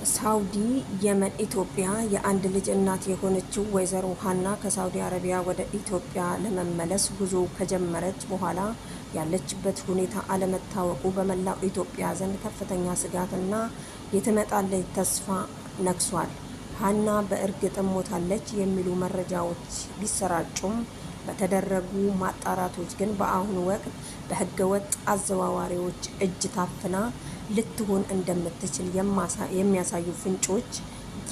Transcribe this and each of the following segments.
ሳውዲ የመን ኢትዮጵያ የአንድ ልጅ እናት የሆነችው ወይዘሮ ሀና ከሳውዲ አረቢያ ወደ ኢትዮጵያ ለመመለስ ጉዞ ከጀመረች በኋላ ያለችበት ሁኔታ አለመታወቁ በመላው ኢትዮጵያ ዘንድ ከፍተኛ ስጋትና የትመጣለች ተስፋ ነግሷል። ሀና በእርግጥም ሞታለች የሚሉ መረጃዎች ቢሰራጩም በተደረጉ ማጣራቶች ግን በአሁኑ ወቅት በህገወጥ አዘዋዋሪዎች እጅ ታፍና ልትሆን እንደምትችል የሚያሳዩ ፍንጮች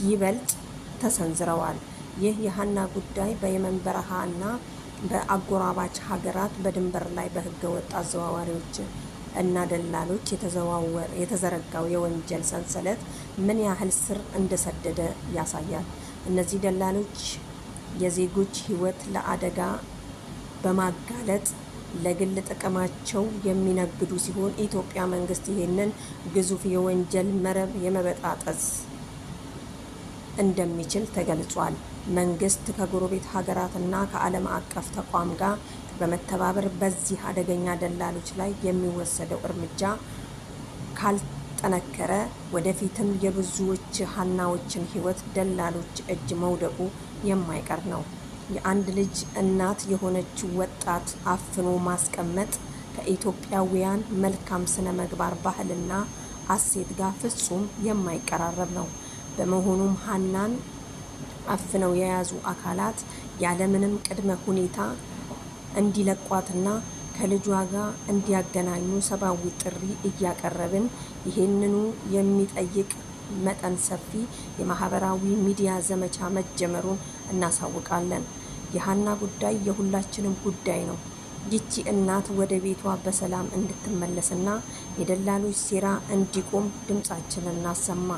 ይበልጥ ተሰንዝረዋል። ይህ የሀና ጉዳይ በየመን በረሃ እና በአጎራባች ሀገራት በድንበር ላይ በህገወጥ አዘዋዋሪዎች እና ደላሎች የተዘረጋው የወንጀል ሰንሰለት ምን ያህል ስር እንደሰደደ ያሳያል። እነዚህ ደላሎች የዜጎች ህይወት ለአደጋ በማጋለጥ ለግል ጥቅማቸው የሚነግዱ ሲሆን ኢትዮጵያ መንግስት ይህንን ግዙፍ የወንጀል መረብ የመበጣጠስ እንደሚችል ተገልጿል። መንግስት ከጎረቤት ሀገራትና ከዓለም አቀፍ ተቋም ጋር በመተባበር በዚህ አደገኛ ደላሎች ላይ የሚወሰደው እርምጃ ካልጠነከረ ወደፊትም የብዙዎች ሀናዎችን ህይወት ደላሎች እጅ መውደቁ የማይቀር ነው። የአንድ ልጅ እናት የሆነች ወጣት አፍኖ ማስቀመጥ ከኢትዮጵያውያን መልካም ስነ ምግባር ባህልና አሴት ጋር ፍጹም የማይቀራረብ ነው። በመሆኑም ሀናን አፍነው የያዙ አካላት ያለምንም ቅድመ ሁኔታ እንዲለቋትና ከልጇ ጋር እንዲያገናኙ ሰብአዊ ጥሪ እያቀረብን ይህንኑ የሚጠይቅ መጠን ሰፊ የማህበራዊ ሚዲያ ዘመቻ መጀመሩን እናሳውቃለን። የሀና ጉዳይ የሁላችንም ጉዳይ ነው። ይቺ እናት ወደ ቤቷ በሰላም እንድትመለስና የደላሎች ሴራ እንዲቆም ድምጻችንን እናሰማ።